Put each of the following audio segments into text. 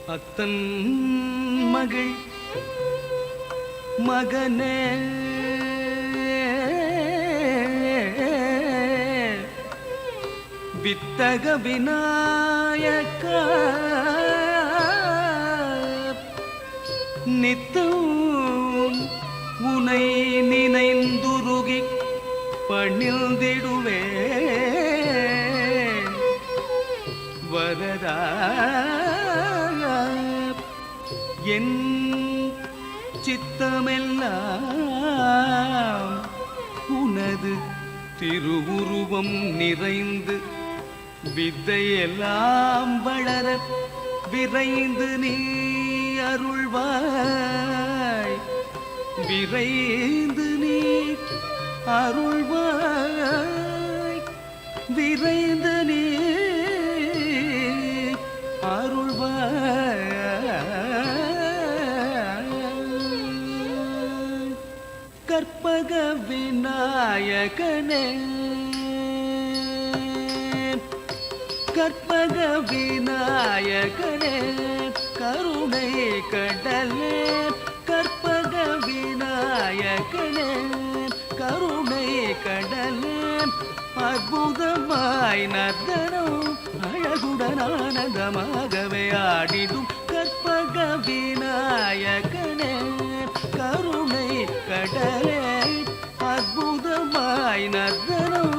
அத்தன் மகள் மகனே வித்தக விநாயக நித்தம் உனை நினைந்துருகி பணிந்திடுவே வரதா என் சித்தமெல்லாம் உனது திருவுருவம் நிறைந்து வித்தையெல்லாம் வளர விரைந்து நீ அருள்வாய் விரைந்து நீ அருள்வாய் விரைந்து நீ அருள்வாய் கற்பக விநாயகனே கற்பக விநாயகனே கருணை கடலே கற்பக விநாயகனே கருணை கடலே அற்புதமாய் நர்த்தனம் அழகுடன் ஆனந்தமாகவே ஆடிடும் கற்பக விநாயகனே கருணை கடலே அற்புதமாய் நர்த்தனம்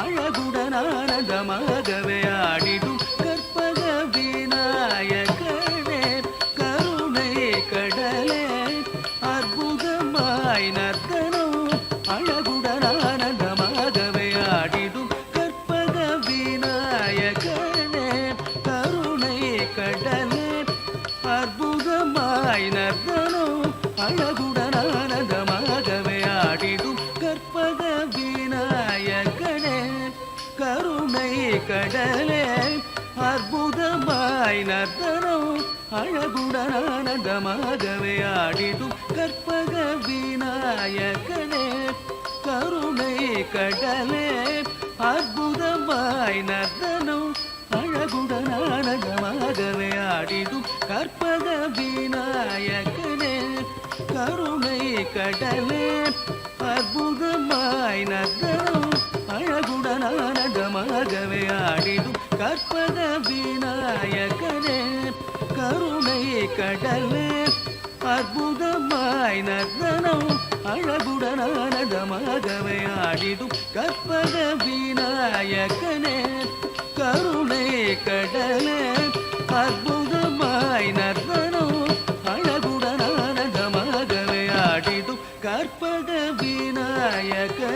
அழகுடன் ஆனந்தமாகவே ஆடிடும் கற்பக விநாயகனே கருணை கடலே அற்புதமாய் நர்த்தனம் அழகுடன் ஆனந்தமாகவே ஆடிடும் கற்பக விநாயகனே கருணை கடலே அற்புதமாய் நர்த்தனம் அழகுடன் ஆனந்தமாகவே ஆடிடும் கற்பக விநாயகனே கருணை கடலே அற்புதமாய் நர்த்தனம் அழகுடன் ஆனந்தமாகவே ஆடிடும் கற்பக விநாயகனே கருணை கடலே அற்புதமாய் நர்த்தனம் அழகுடன் ஆனந்தமாகவே ஆடிடும் கற்பக விநாயகனே கருணை கடலே அற்புதமாய் நர்த்தனம் அழகுடன் ஆனந்தமாகவே ஆடிடும் கற்பக விநாயகனே கருணை கடலே அற்புதமாய் நர்த்தனம் அழகுடன் ஆனந்தமாகவே ஆடிடும் கற்பக விநாயகனே கருணை கடலே அற்புதமாய் நர்த்தனம் அழகுடன் ஆனந்தமாகவே ஆடிடும் கற்பக விநாயகனே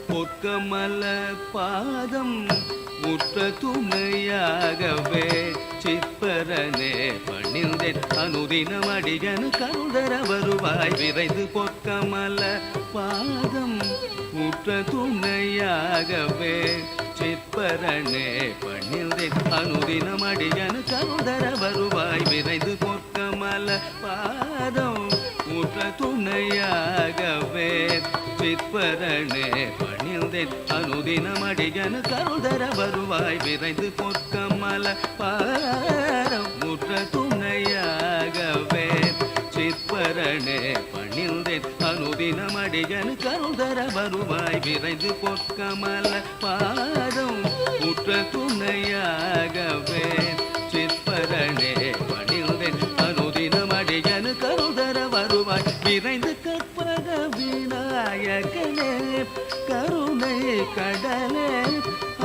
பொற்கமல பாதம் முற்ற துணையாகவே சிற்பரனே பணிந்தேன் அனுதினம் அடியனு கருதர வருவாய் விரைந்து பொற்கமல பாதம் முற்ற துணையாகவே சிற்பரனே பணிந்தேன் அனுதினம் அடியனு கருதர வருவாய் விரைந்து பொற்கமல பாதம் முற்ற துணையாகவே சிற்பரனே பணிந்தேன் அனுதினம் அடியனு கருதர வருவாய் விரைந்து பொற்கமல பாதம் முற்ற துணையாகவே சிற்பரனே பணிந்தேன் அனுதினம் அடியனு கருதர வருவாய் விரைந்து பொற்கமல பாதம் முற்ற துணையாகவே சிற்பரனே பணிந்தேன் அனுதினம் அடியனு கருதர வருவாய் விரைந்து கற்பக விநாயகனே கருணை கடலே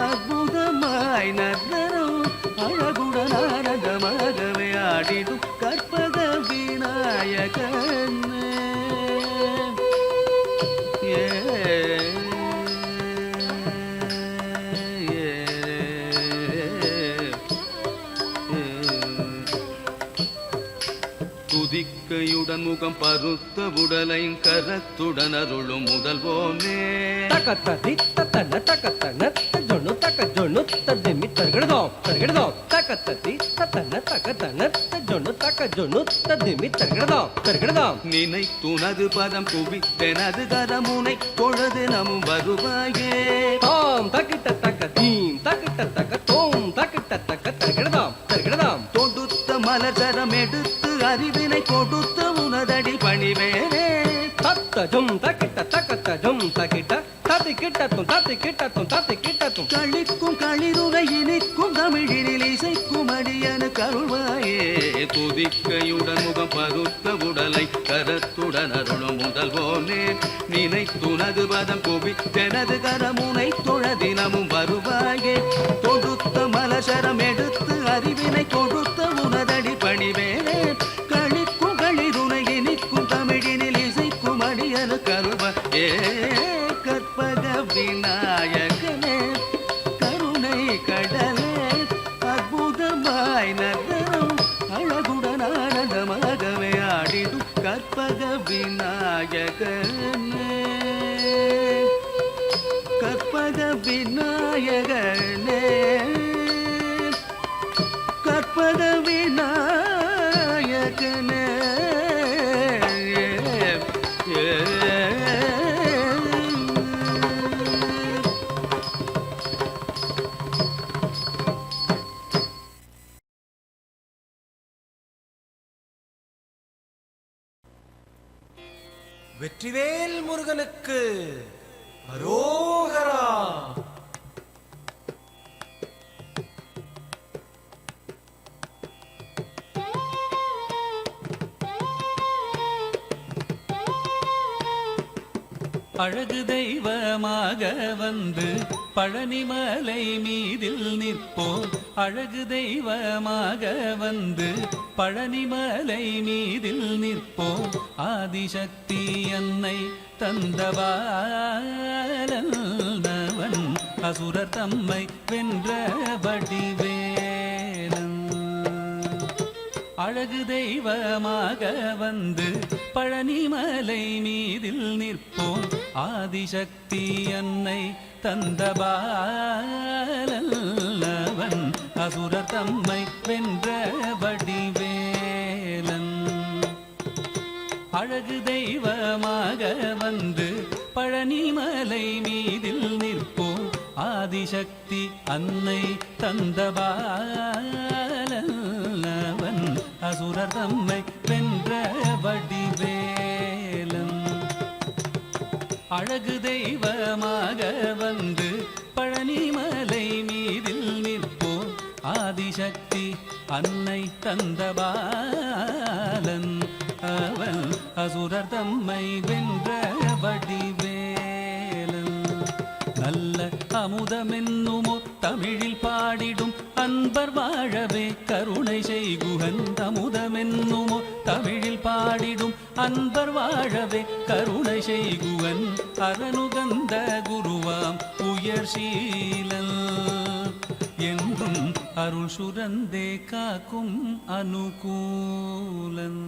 அற்புதமாய் நர்த்தனம் அழகுடன் ஆனந்தமாகவே ஆடிடும் கற்பக விநாயகனே துதிக்கையுடன் முகம் பருத்த உடலை கரத்துடன் அருளும் முதல்வோனே தகத்த தித்த தன தகத்த நத்த ஜொண்ணு தக ஜொண்ணு ததிமி தர்கடதோ தர்கடதோ தக்கத்தத்தி தத்தன தக்கத்தன தஜொன்னு தக்கஜொன்னு ததிமி தருகிடதாம் நினை துனது பதம் குவித்தெனது கரமுனை தொழுது நமும் வருவாயே தாம் தக்கிட்ட தக்க தீம் தக்கிட்ட தக்க தோம் தக்கிட்ட தக்க தருகிடதாம் தொடுத்த மலர்சரம் எடுத்து அறிவினை கொடுத்த உனதடி பணிவேனே தத்தஜும் தக்கிட்ட தக்கத்தஜும் தக்கிட்ட தத்தி கிட்டத்தும் களிக்கும் களிருனை இனிக்கும் தமிழினில் இசைக்கும் அடியனு கருள்வாயே துதிக்கையுடன் முகம் பருத்த உடலை கரத்துடன் அருளும் முதல்வோனே நினைத்துனது பதம் குவித்தெனது கரமுனை தொழ தினமும் வருவாயே தொடுத்த மலசரம் எடுத்து அறிவினை கொடுத்த உனதடி பணிவேனே களிக்கும் களிருனை இனிக்கும் தமிழினில் இசைக்கும் அடியனு கருள்வாயே கற்பக விநாயகனே கருணை கடலே அற்புதமாய் நகரும் அழகுடன் ஆனந்தமாகவே ஆடிடும் கற்பக விநாயகனே கற்பக விநாயகனே கற்பக விநாயகனே வெற்றிவேல் முருகனுக்கு அரோகரா. அழகு தெய்வமாக வந்து பழனிமலை மீதில் நிற்போம் அழகு தெய்வமாக வந்து பழனிமலை மீதில் நிற்போம் ஆதிசக்தி அன்னை தந்தவாளவன் அசுரர் தம்மை வென்ற வடிவேலன் அழகு தெய்வமாக வந்து பழனிமலை மீதில் நிற்போம் ஆதிசக்தி அன்னை தந்தபாலவன் அசுரர் தம்மை வென்ற வடிவேலன் அழகு தெய்வமாக வந்து பழனிமலை மீதில் நிற்போம் ஆதிசக்தி அன்னை தந்தபாலவன் அசுரர் தம்மை வென்ற வடிவேலன் அழகு தெய்வமாக வந்து பழனிமலை மீதில் நிற்போம் ஆதிசக்தி அன்னை தந்தபாலன் அவன் அசுரர் தம்மை வென்ற வடிவேலன் நல்ல அமுதமென்னுமோ தமிழில் பாடிடும் அன்பர் வாழவே கருணை செய்குகன் அமுதமென்னுமோ தமிழில் பாடிடும் அன்பர் வாழவே கருணை செய்குவன் அரணுகந்த குருவாம் உயர் சீலன் என்றும் அருள் சுரந்தே காக்கும் அனுகூலன்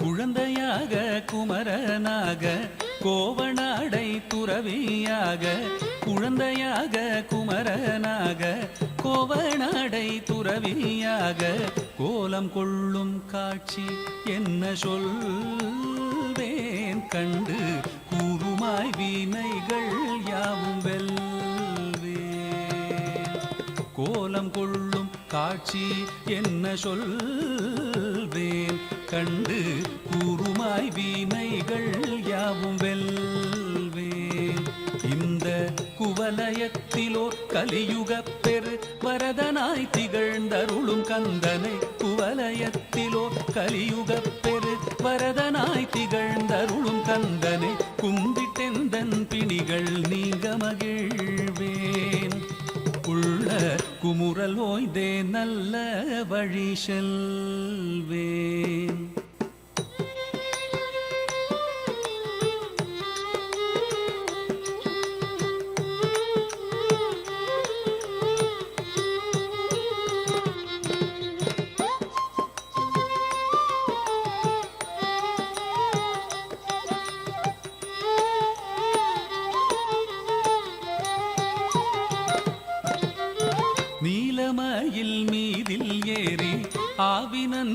குழந்தையாக குமரனாக கோவனாடை துறவியாக குழந்தையாக குமரனாக கோவனாடை துறவியாக கோலம் கொள்ளும் காட்சி என்ன சொல்வேன் கண்டு கூறுமாய் வினைகள் யாவும் வெல்வேன் கோலம் கொள்ளும் காட்சி என்ன சொல்வேன் கண்டு கூறுமாய் வினைகள் யாவும் வெல்வேன் இந்த குவலயத்திலோர் கலியுகப் பெரு வரதனாய் திகழ்ந்தருளும் கந்தனை குவலயத்திலோர் கலியுகப் பெரு வரதனாய் திகழ்ந்தருளும் கந்தனை கும்பிட்டெந்தன் பிணிகள் நீங்க மகிழ்வேன் உள்ள குமுறல் ஓய்தே நல்ல வழி செல்வேன்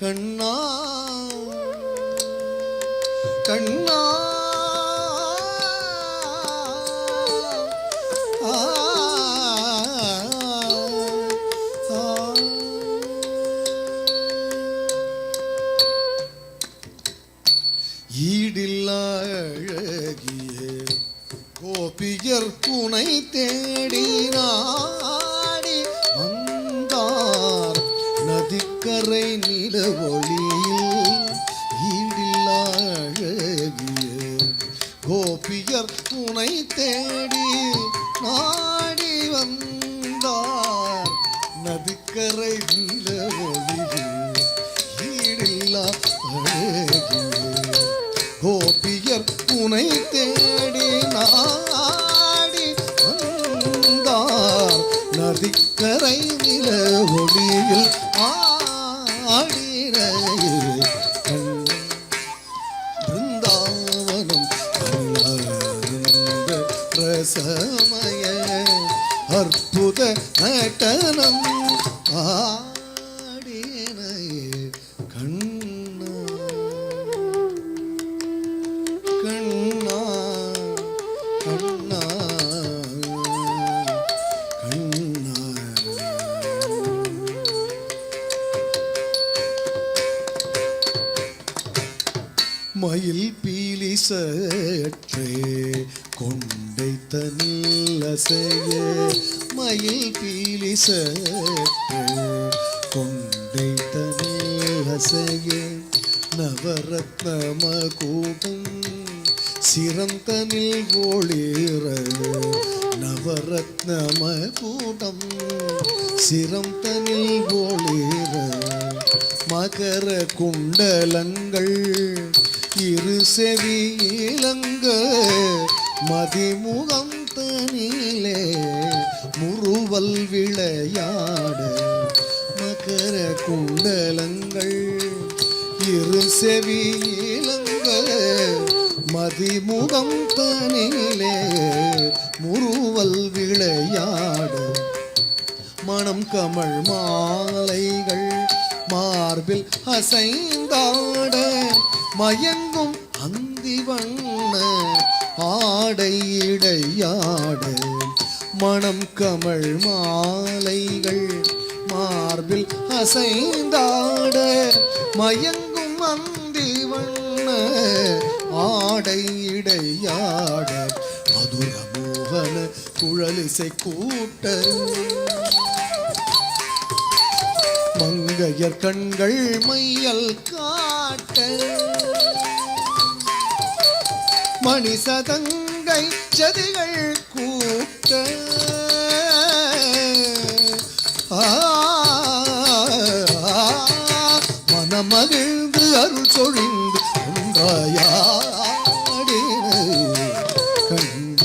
கண்ணா கண்ணா ஈடில்லா அழகிய கோபியர் புனை தேடி நாடி வந்தார் நதிக்கரை நில ஒளியில். ஈடில்லா அழகிய கோபியர் புனை தேடி நாடி வந்தார் நதிக்கரை நில ஒளியில். ஈடில்லா அழகிய கோபியர் புனை தேடி நாடி வந்தார் நதிக்கரை நில ஒளியில். ஆடின பிருந்தாவனம் கண்ணார்ந்த ரசமய அற்புத நடனம் ஆடின கண்ணா கண்ணா கண்ணா கண்ணா. மயில் பீலி சற்றே கொண்டை தனில் அசைய. மயில் பீலி சற்றே கொண்டை தனில் அசைய. நவரத்னம கூட்டம் சிறந்தனில் ஒளிர. நவரத்னம கூட்டம் சிறந்தனில் ஒளிர. மகர குண்டலங்கள் இரு செவியிலங்க. மதிமுகம் தனிலே முறுவல் விளையாட. மகர குண்டலங்கள் இரு செவியிலங்க. மதிமுகம் தனிலே முறுவல் விளையாட. மணம் கமழ் மாலைகள் மார்பில் அசைந்தாட. மயங்கும் அந்தி வண்ண ஆடை இடையாட. மணம் கமழ் மாலைகள் மார்பில் அசைந்தாட. மயங்கும் அந்தி வண்ண ஆடை இடையாட. மதுர மோகன குழலிசை கூட்ட. மங்கையர் கண்கள் மையல் காட்ட. மணிசதங்கை சதிகள் கூட்ட. மனமகிழ்ந்து அருள் சொழிந்து ஒன்றாயாடின கண்ண.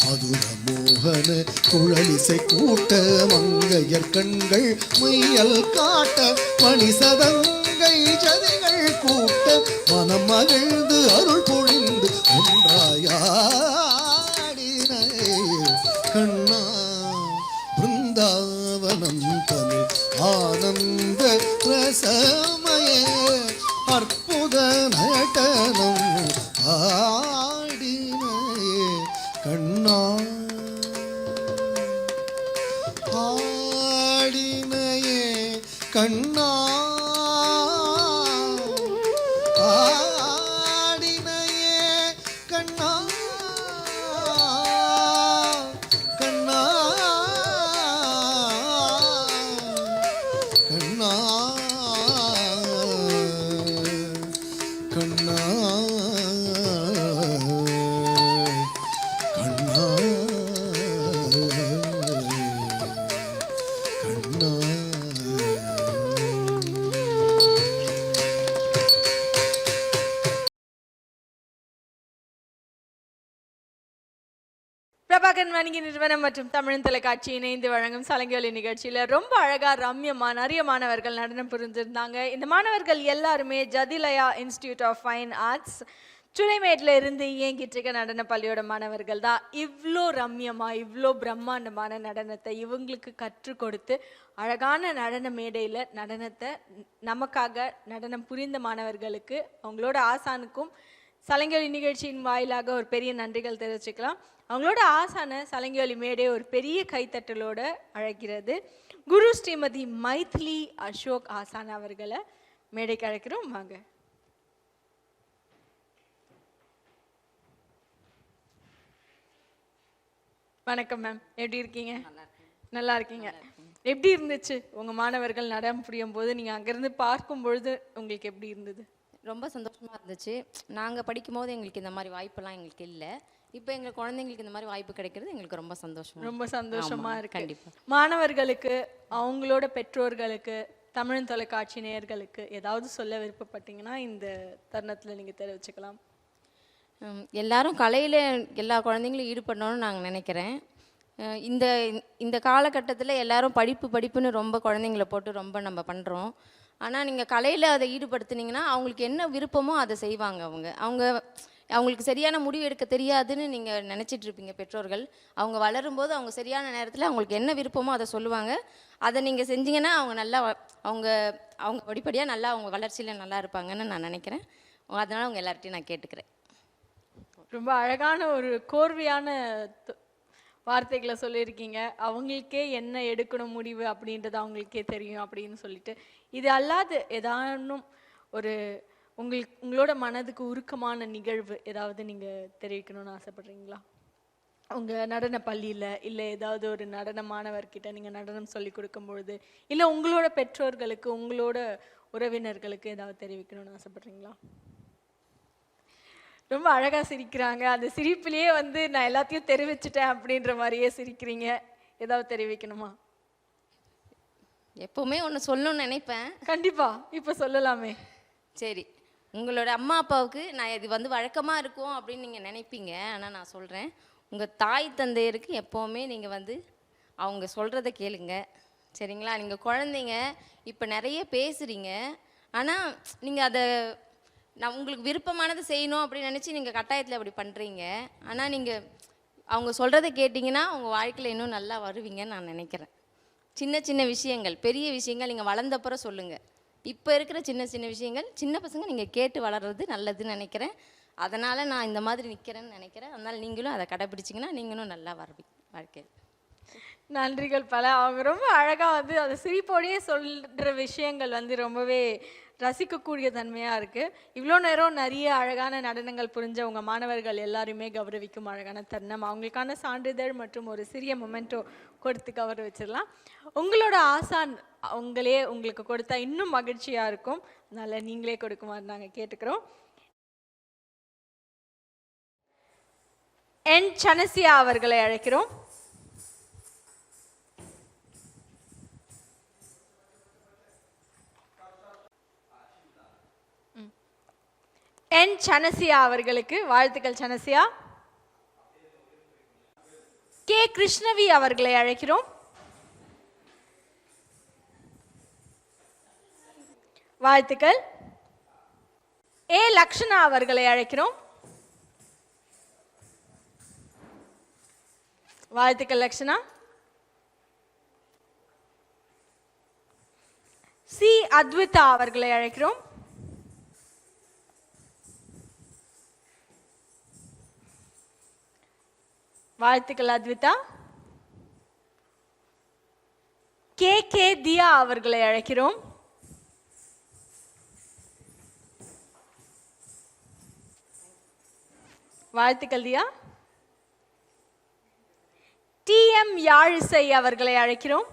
மதுர மோகன குழலிசை கூட்ட. மங்கையர் கண்கள் மையல் காட்ட. மணிசதங்கை சதிகள் கூட்ட. மனம் மகிழ்ந்து அருள் பொழிந்து ஒன்றாயாடின கண்ணா. பிருந்தாவனம் தனி ஆனந்த ரசமய அற்புத நடனம் ஆடின கண்ணா. ஆடினையே கண்ணா. ஆடினையே கண்ணா. கண்ணா கண்ணா கண்ணா கண்ணா கண்ணா. பிரபாகரன் வணிக நிறுவனம் மற்றும் தமிழ் தொலைக்காட்சி இணைந்து வழங்கும் சலங்கொலி நிகழ்ச்சியில் ரொம்ப அழகா ரம்யமா நிறைய மாணவர்கள் நடனம் புரிஞ்சிருந்தாங்க. இந்த மாணவர்கள் எல்லாருமே ஜதிலயா இன்ஸ்டிடியூட் ஆஃப் ஃபைன் ஆர்ட்ஸ் சுளைமேட்டில் இருந்து இயங்கிட்டு இருக்க நடன பள்ளியோட மாணவர்கள் தான் இவ்வளோ ரம்யமாக இவ்வளோ பிரம்மாண்டமான நடனத்தை இவங்களுக்கு கற்றுக் கொடுத்து அழகான நடன மேடையில் நடனத்தை நமக்காக நடனம் புரிந்த மாணவர்களுக்கு அவங்களோட ஆசானுக்கும் சலங்கொலி நிகழ்ச்சியின் வாயிலாக ஒரு பெரிய நன்றிகள் தெரிவிச்சுக்கலாம். அவங்களோட ஆசான சலங்கொலி மேடை ஒரு பெரிய கைத்தட்டலோடு அழைக்கிறது. குரு ஸ்ரீமதி மைதிலி அசோக் ஆசான் அவர்களை மேடைக்கு அழைக்கிறோம். வாங்க. வணக்கம் மேம், எப்படி இருக்கீங்க? நல்லா இருக்கீங்க. எப்படி இருந்துச்சு உங்க மாணவர்கள் நடனம் புரியும் போது நீங்க அங்கிருந்து பார்க்கும் பொழுது உங்களுக்கு எப்படி இருந்தது? ரொம்ப சந்தோஷமாக இருந்துச்சு. நாங்கள் படிக்கும் போது எங்களுக்கு இந்த மாதிரி வாய்ப்பெல்லாம் எங்களுக்கு இல்லை. இப்போ எங்கள் குழந்தைங்களுக்கு இந்த மாதிரி வாய்ப்பு கிடைக்கிறது எங்களுக்கு ரொம்ப சந்தோஷமா இருக்கு. கண்டிப்பாக மாணவர்களுக்கு அவங்களோட பெற்றோர்களுக்கு தமிழ் தொலைக்காட்சி நேயர்களுக்கு ஏதாவது சொல்ல விருப்பப்பட்டீங்கன்னா இந்த தருணத்தில் நீங்கள் தெரிவிச்சுக்கலாம். எல்லாரும் கலையில் எல்லா குழந்தைங்களும் ஈடுபடணும்னு நாங்கள் நினைக்கிறேன். இந்த இந்த காலகட்டத்தில் எல்லாரும் படிப்புன்னு ரொம்ப குழந்தைங்கள போட்டு ரொம்ப நம்ம பண்ணுறோம். ஆனால் நீங்கள் கலையில் அதை ஈடுபடுத்துனீங்கன்னா அவங்களுக்கு என்ன விருப்பமோ அதை செய்வாங்க. அவங்களுக்கு சரியான முடிவு எடுக்க தெரியாதுன்னு நீங்கள் நினச்சிட்ருப்பீங்க பெற்றோர்கள். அவங்க வளரும்போது அவங்க சரியான நேரத்தில் அவங்களுக்கு என்ன விருப்பமோ அதை சொல்லுவாங்க. அதை நீங்கள் செஞ்சீங்கன்னா அவங்க நல்லா அவங்க படிப்படியாக நல்லா அவங்க வளர்ச்சியில் நல்லா இருப்பாங்கன்னு நான் நினைக்கிறேன். அதனால் அவங்க எல்லார்ட்டையும் நான் கேட்டுக்கிறேன். ரொம்ப அழகான ஒரு கோர்வையான வார்த்தைகளை சொல்லியிருக்கீங்க. அவங்களுக்கே என்ன எடுக்கணும் முடிவு அப்படின்றது அவங்களுக்கே தெரியும் அப்படின்னு சொல்லிட்டு, இது அல்லாது ஏதானும் ஒரு உங்களோட மனதுக்கு உருக்கமான நிகழ்வு ஏதாவது நீங்கள் தெரிவிக்கணும்னு ஆசைப்படுறீங்களா? உங்கள் நடன பள்ளியில் இல்லை ஏதாவது ஒரு நடன மாணவர்கிட்ட நீங்கள் நடனம் சொல்லி கொடுக்கும்பொழுது இல்லை உங்களோட பெற்றோர்களுக்கு உங்களோட உறவினர்களுக்கு ஏதாவது தெரிவிக்கணும்னு ஆசைப்படுறீங்களா? ரொம்ப அழகாக சிரிக்கிறாங்க. அந்த சிரிப்பிலேயே நான் எல்லாத்தையும் தெரிவிச்சிட்டேன் அப்படின்ற மாதிரியே சிரிக்கிறீங்க. ஏதாவது தெரிவிக்கணுமா? எப்போவுமே ஒன்று சொல்லணும்னு நினைப்பேன். கண்டிப்பாக இப்போ சொல்லலாமே. சரி, உங்களோட அம்மா அப்பாவுக்கு நான் இது வழக்கமாக இருக்கும் அப்படின்னு நீங்கள் நினைப்பீங்க. ஆனால் நான் சொல்கிறேன், உங்கள் தாய் தந்தையருக்கு எப்போவுமே நீங்கள் அவங்க சொல்கிறத கேளுங்க. சரிங்களா? நீங்கள் குழந்தைங்க இப்போ நிறைய பேசுகிறீங்க. ஆனால் நீங்கள் அதை நான் உங்களுக்கு விருப்பமானதை செய்யணும் அப்படின்னு நினச்சி நீங்கள் கட்டாயத்தில் அப்படி பண்ணுறீங்க. ஆனால் நீங்கள் அவங்க சொல்கிறத கேட்டிங்கன்னா உங்கள் வாழ்க்கையில் இன்னும் நல்லா வருவீங்கன்னு நான் நினைக்கிறேன். சின்ன சின்ன விஷயங்கள், பெரிய விஷயங்கள் நீங்கள் வளர்ந்தப்புறம் சொல்லுங்கள். இப்போ இருக்கிற சின்ன சின்ன விஷயங்கள் சின்ன பசங்க நீங்கள் கேட்டு வளர்கிறது நல்லதுன்னு நினைக்கிறேன். அதனால் நான் இந்த மாதிரி நிற்கிறேன்னு நினைக்கிறேன். அதனால் நீங்களும் அதை கடைப்பிடிச்சிங்கன்னா நீங்களும் நல்லா வருவீங்க வாழ்க்கையில். நன்றிகள் பல. அவங்க ரொம்ப அழகாக அதை சிரிப்போடையே சொல்கிற விஷயங்கள் ரொம்பவே ரசிக்கக்கூடிய தன்மையாக இருக்குது. இவ்வளோ நேரம் நிறைய அழகான நடனங்கள் புரிஞ்ச உங்கள் மாணவர்கள் எல்லாருமே கௌரவிக்கும் அழகான தருணம். அவங்களுக்கான சான்றிதழ் மற்றும் ஒரு சிறிய மொமெண்டோ கொடுத்து கௌரவிச்சிடலாம். உங்களோட ஆசான் அவங்களே உங்களுக்கு கொடுத்தா இன்னும் மகிழ்ச்சியாக இருக்கும். அதனால் நீங்களே கொடுக்குமாறு நாங்கள் கேட்டுக்கிறோம். என் சனசியா அவர்களை அழைக்கிறோம். என் சனசியா அவர்களுக்கு வாழ்த்துக்கள். சனசியா. கே கிருஷ்ணவி அவர்களை அழைக்கிறோம். வாழ்த்துக்கள். ஏ லக்ஷனா அவர்களை அழைக்கிறோம். வாழ்த்துக்கள் லக்ஷனா. சி அத்விதா அவர்களை அழைக்கிறோம். வாழ்த்துக்கள் அத்விதா. கே கே தியா அவர்களை அழைக்கிறோம். வாழ்த்துக்கள் தியா. டி எம் யாழிசை அவர்களை அழைக்கிறோம்.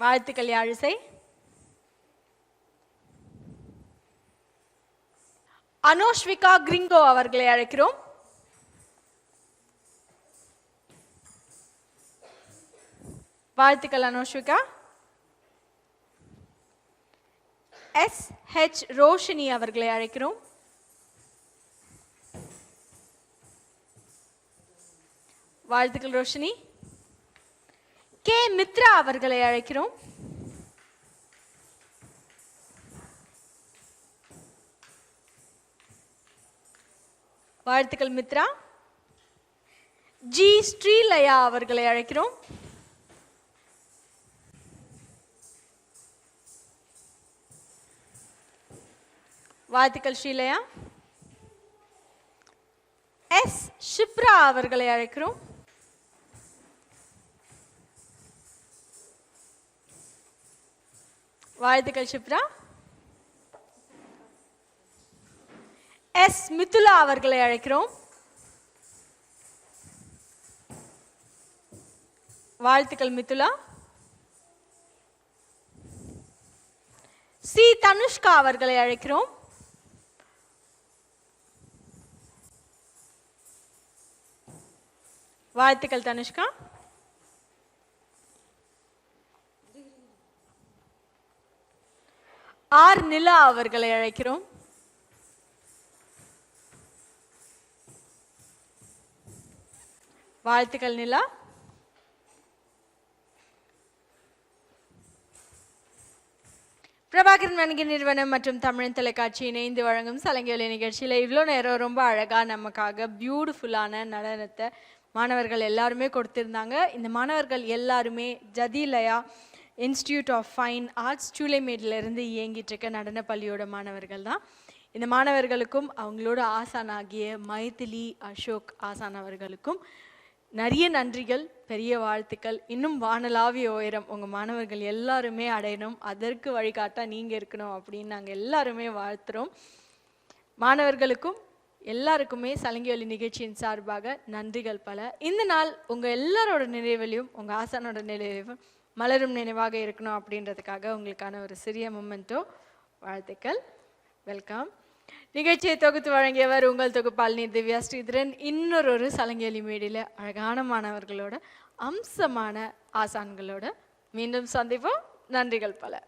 வாழ்த்துக்கள் யாழிசை. அனோஷ்விகா கிரிங்கோ அவர்களை அழைக்கிறோம். வாழ்த்துக்கள் அனோஷ்விகா. எஸ் ஹெச் ரோஷினி அவர்களை அழைக்கிறோம். வாழ்த்துக்கள் ரோஷினி. கே மித்ரா அவர்களை அழைக்கிறோம். வாழ்த்துக்கள் மித்ரா. ஜி ஸ்ரீலயா அவர்களை அழைக்கிறோம். வாழ்த்துக்கள் ஸ்ரீலயா. எஸ் ஷிப்ரா அவர்களை அழைக்கிறோம். வாழ்த்துக்கள் ஷிப்ரா. எஸ் மிதுலா அவர்களை அழைக்கிறோம். வாழ்த்துக்கள் மிதுலா. சி தனுஷ்கா அவர்களை அழைக்கிறோம். வாழ்த்துக்கள் தனுஷ்கா. ஆர் நிலா அவர்களை அழைக்கிறோம். வாழ்த்துக்கள் நிலா. பிரபாகரன் வணிக நிறுவனம் மற்றும் தமிழ் தொலைக்காட்சி இணைந்து வழங்கும் சலங்கை நிகழ்ச்சியில் இவ்வளோ நேரம் ரொம்ப அழகாக நமக்காக பியூட்டிஃபுல்லான நடனத்தை மாணவர்கள் எல்லாருமே கொடுத்திருந்தாங்க. இந்த மாணவர்கள் எல்லாருமே ஜதிலயா இன்ஸ்டிடியூட் ஆஃப் ஃபைன் ஆர்ட்ஸ் சூளைமேட்லேருந்து இயங்கிட்டு இருக்க நடன பள்ளியோட மாணவர்கள் தான். இந்த மாணவர்களுக்கும் அவங்களோட ஆசானாகிய மைதிலி அசோக் ஆசான் அவர்களுக்கும் நிறைய நன்றிகள், பெரிய வாழ்த்துக்கள். இன்னும் வானலாவிய உயரம் உங்கள் மாணவர்கள் எல்லாருமே அடையணும், அதற்கு வழிகாட்டா நீங்கள் இருக்கணும் அப்படின்னு நாங்கள் எல்லாருமே வாழ்த்துறோம். மாணவர்களுக்கும் எல்லாருக்குமே சலங்கை ஒலி நிகழ்ச்சியின் சார்பாக நன்றிகள் பல. இந்த நாள் உங்கள் எல்லாரோட நினைவிலையும் உங்கள் ஆசானோட நினைவிலும் மலரும் நினைவாக இருக்கணும் அப்படின்றதுக்காக உங்களுக்கான ஒரு சிறிய மொமெண்டோ. வாழ்த்துக்கள். வெல்கம். நிகழ்ச்சியை தொகுத்து வழங்கியவர் உங்கள் தொகுப்பாளினி திவ்யா ஸ்ரீதரன். இன்னொரு சலங்கை ஒலி மேடையில் அழகான மாணவர்களோட அம்சமான ஆசான்களோட மீண்டும் சந்திப்போம். நன்றிகள் பல.